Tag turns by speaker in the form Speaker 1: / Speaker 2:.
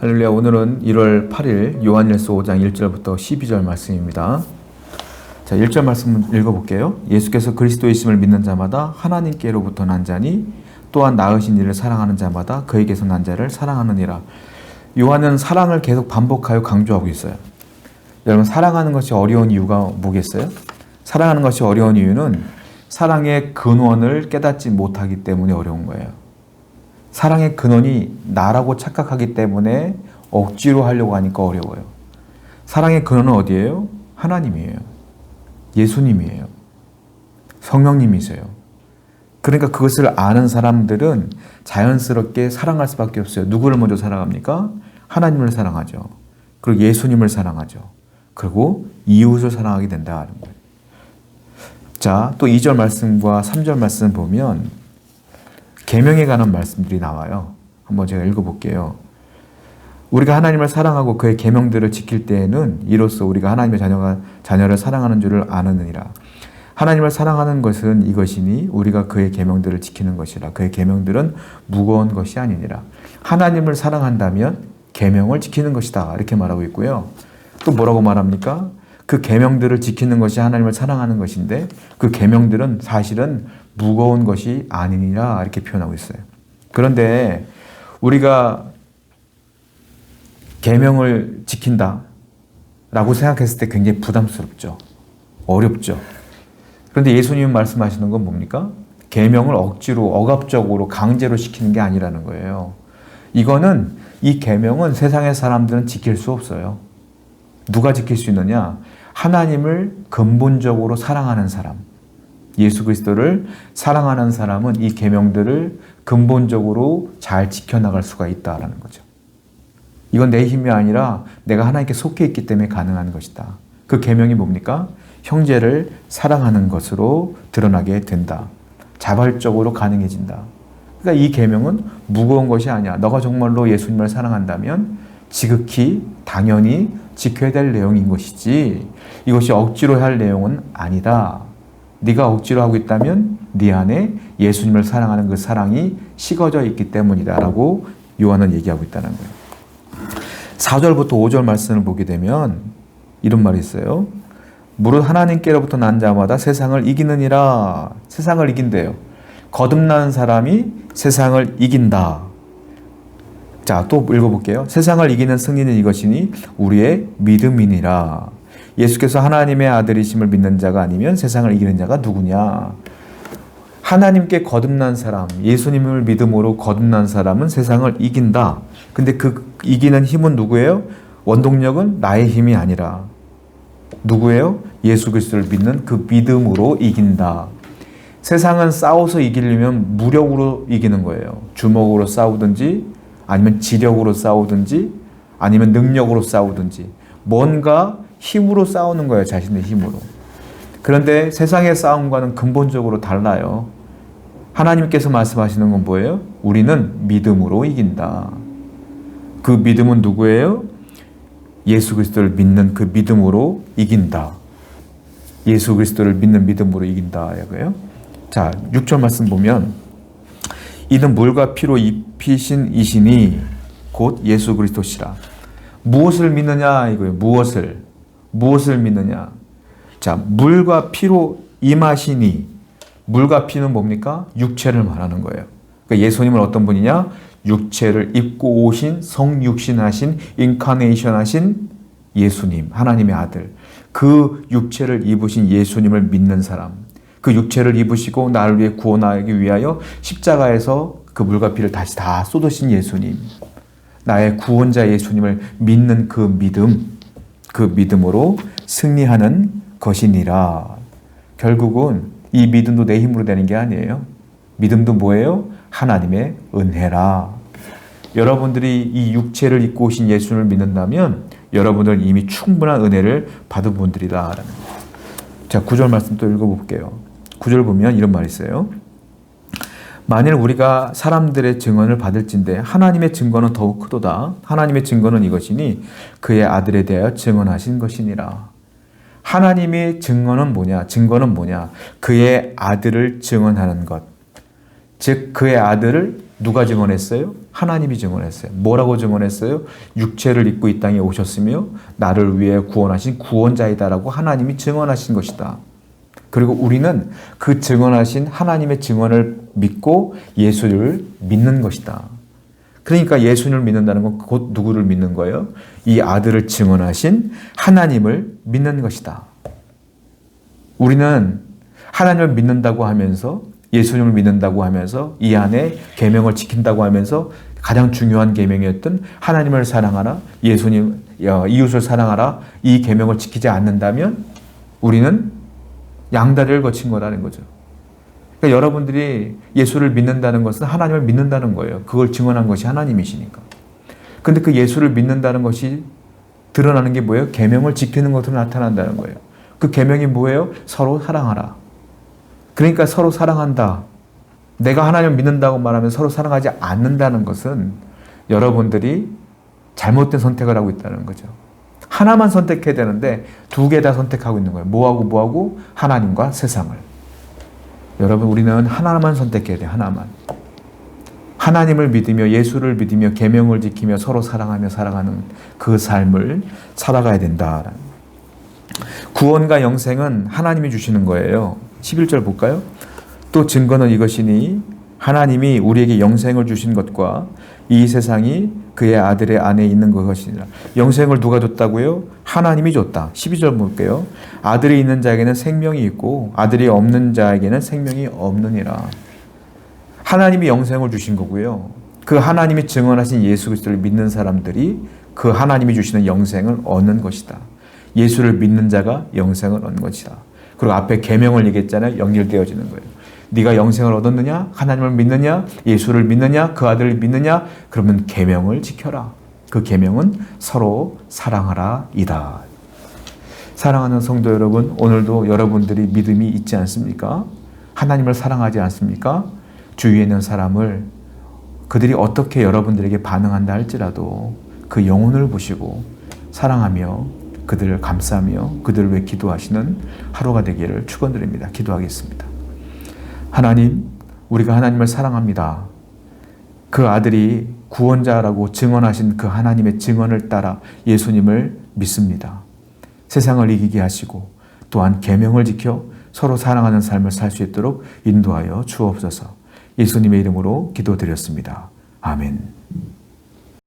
Speaker 1: 할렐루야. 오늘은 1월 8일 요한일서 5장 1절부터 12절 말씀입니다. 자, 1절 말씀 읽어볼게요. 예수께서 그리스도이심을 믿는 자마다 하나님께로부터 난 자니 또한 낳으신 이를 사랑하는 자마다 그에게서 난 자를 사랑하느니라. 요한은 사랑을 계속 반복하여 강조하고 있어요. 여러분, 사랑하는 것이 어려운 이유가 뭐겠어요? 사랑하는 것이 어려운 이유는 사랑의 근원을 깨닫지 못하기 때문에 어려운 거예요. 사랑의 근원이 나라고 착각하기 때문에 억지로 하려고 하니까 어려워요. 사랑의 근원은 어디예요? 하나님이에요. 예수님이에요. 성령님이세요. 그러니까 그것을 아는 사람들은 자연스럽게 사랑할 수밖에 없어요. 누구를 먼저 사랑합니까? 하나님을 사랑하죠. 그리고 예수님을 사랑하죠. 그리고 이웃을 사랑하게 된다는 거예요. 자, 또 2절 말씀과 3절 말씀 보면 계명에 관한 말씀들이 나와요. 한번 제가 읽어볼게요. 우리가 하나님을 사랑하고 그의 계명들을 지킬 때에는 이로써 우리가 하나님의 자녀를 사랑하는 줄을 아느니라. 하나님을 사랑하는 것은 이것이니 우리가 그의 계명들을 지키는 것이라. 그의 계명들은 무거운 것이 아니니라. 하나님을 사랑한다면 계명을 지키는 것이다. 이렇게 말하고 있고요. 또 뭐라고 말합니까? 그 계명들을 지키는 것이 하나님을 사랑하는 것인데 그 계명들은 사실은 무거운 것이 아니니라 이렇게 표현하고 있어요. 그런데 우리가 계명을 지킨다 라고 생각했을 때 굉장히 부담스럽죠. 어렵죠. 그런데 예수님은 말씀하시는 건 뭡니까? 계명을 억지로 억압적으로 강제로 시키는 게 아니라는 거예요. 이거는 이 계명은 세상의 사람들은 지킬 수 없어요. 누가 지킬 수 있느냐? 하나님을 근본적으로 사랑하는 사람, 예수 그리스도를 사랑하는 사람은 이 계명들을 근본적으로 잘 지켜나갈 수가 있다라는 거죠. 이건 내 힘이 아니라 내가 하나님께 속해 있기 때문에 가능한 것이다. 그 계명이 뭡니까? 형제를 사랑하는 것으로 드러나게 된다. 자발적으로 가능해진다. 그러니까 이 계명은 무거운 것이 아니야. 너가 정말로 예수님을 사랑한다면 지극히 당연히 지켜야 될 내용인 것이지 이것이 억지로 할 내용은 아니다. 네가 억지로 하고 있다면 네 안에 예수님을 사랑하는 그 사랑이 식어져 있기 때문이다 라고 요한은 얘기하고 있다는 거예요. 4절부터 5절 말씀을 보게 되면 이런 말이 있어요. 무릇 하나님께로부터 난 자마다 세상을 이기느니라. 세상을 이긴대요. 거듭난 사람이 세상을 이긴다. 자, 또 읽어볼게요. 세상을 이기는 승리는 이것이니 우리의 믿음이니라. 예수께서 하나님의 아들이심을 믿는 자가 아니면 세상을 이기는 자가 누구냐? 하나님께 거듭난 사람, 예수님을 믿음으로 거듭난 사람은 세상을 이긴다. 근데 그 이기는 힘은 누구예요? 원동력은 나의 힘이 아니라 누구예요? 예수 그리스도를 믿는 그 믿음으로 이긴다. 세상은 싸워서 이기려면 무력으로 이기는 거예요. 주먹으로 싸우든지 아니면 지력으로 싸우든지 아니면 능력으로 싸우든지 뭔가 힘으로 싸우는 거예요. 자신의 힘으로. 그런데 세상의 싸움과는 근본적으로 달라요. 하나님께서 말씀하시는 건 뭐예요? 우리는 믿음으로 이긴다. 그 믿음은 누구예요? 예수 그리스도를 믿는 그 믿음으로 이긴다. 예수 그리스도를 믿는 믿음으로 이긴다. 이거예요. 자, 6절 말씀 보면 이는 물과 피로 입히신 이시니 곧 예수 그리스도시라. 무엇을 믿느냐 이거예요. 무엇을 믿느냐. 자, 물과 피로 임하시니 물과 피는 뭡니까? 육체를 말하는 거예요. 그러니까 예수님은 어떤 분이냐? 육체를 입고 오신 성육신하신 인카네이션하신 예수님, 하나님의 아들. 그 육체를 입으신 예수님을 믿는 사람. 그 육체를 입으시고 나를 위해 구원하기 위하여 십자가에서 그 물과 피를 다시 다 쏟으신 예수님. 나의 구원자 예수님을 믿는 그 믿음, 그 믿음으로 승리하는 것이니라. 결국은 이 믿음도 내 힘으로 되는 게 아니에요. 믿음도 뭐예요? 하나님의 은혜라. 여러분들이 이 육체를 입고 오신 예수님을 믿는다면 여러분들은 이미 충분한 은혜를 받은 분들이다. 자, 9절 말씀 또 읽어볼게요. 9절 보면 이런 말이 있어요. 만일 우리가 사람들의 증언을 받을진대 하나님의 증거는 더욱 크도다. 하나님의 증거는 이것이니 그의 아들에 대하여 증언하신 것이니라. 하나님의 증거는 뭐냐? 증거는 뭐냐? 그의 아들을 증언하는 것. 즉 그의 아들을 누가 증언했어요? 하나님이 증언했어요. 뭐라고 증언했어요? 육체를 입고 이 땅에 오셨으며 나를 위해 구원하신 구원자이다라고 하나님이 증언하신 것이다. 그리고 우리는 그 증언하신 하나님의 증언을 믿고 예수를 믿는 것이다. 그러니까 예수님을 믿는다는 건 곧 누구를 믿는 거예요? 이 아들을 증언하신 하나님을 믿는 것이다. 우리는 하나님을 믿는다고 하면서 예수님을 믿는다고 하면서 이 안에 계명을 지킨다고 하면서 가장 중요한 계명이었던 하나님을 사랑하라, 예수님 이웃을 사랑하라 이 계명을 지키지 않는다면 우리는 양다리를 거친 거라는 거죠. 그러니까 여러분들이 예수를 믿는다는 것은 하나님을 믿는다는 거예요. 그걸 증언한 것이 하나님이시니까. 근데 그 예수를 믿는다는 것이 드러나는 게 뭐예요? 계명을 지키는 것으로 나타난다는 거예요. 그 계명이 뭐예요? 서로 사랑하라. 그러니까 서로 사랑한다. 내가 하나님을 믿는다고 말하면 서로 사랑하지 않는다는 것은 여러분들이 잘못된 선택을 하고 있다는 거죠. 하나만 선택해야 되는데 두 개 다 선택하고 있는 거예요. 뭐하고? 하나님과 세상을. 여러분 우리는 하나만 선택해야 돼요. 하나만. 하나님을 믿으며 예수를 믿으며 계명을 지키며 서로 사랑하며 살아가는 그 삶을 살아가야 된다. 구원과 영생은 하나님이 주시는 거예요. 11절 볼까요? 또 증거는 이것이니 하나님이 우리에게 영생을 주신 것과 이 세상이 그의 아들의 안에 있는 것이니라. 영생을 누가 줬다고요? 하나님이 줬다. 12절 볼게요. 아들이 있는 자에게는 생명이 있고 아들이 없는 자에게는 생명이 없느니라. 하나님이 영생을 주신 거고요. 그 하나님이 증언하신 예수 그리스도를 믿는 사람들이 그 하나님이 주시는 영생을 얻는 것이다. 예수를 믿는 자가 영생을 얻는 것이다. 그리고 앞에 계명을 얘기했잖아요. 연결되어지는 거예요. 네가 영생을 얻었느냐? 하나님을 믿느냐? 예수를 믿느냐? 그 아들을 믿느냐? 그러면 계명을 지켜라. 그 계명은 서로 사랑하라 이다. 사랑하는 성도 여러분, 오늘도 여러분들이 믿음이 있지 않습니까? 하나님을 사랑하지 않습니까? 주위에 있는 사람을 그들이 어떻게 여러분들에게 반응한다 할지라도 그 영혼을 보시고 사랑하며 그들을 감싸며 그들을 위해 기도하시는 하루가 되기를 축원드립니다. 기도하겠습니다. 하나님, 우리가 하나님을 사랑합니다. 그 아들이 구원자라고 증언하신 그 하나님의 증언을 따라 예수님을 믿습니다. 세상을 이기게 하시고 또한 계명을 지켜 서로 사랑하는 삶을 살 수 있도록 인도하여 주옵소서. 예수님의 이름으로 기도드렸습니다. 아멘.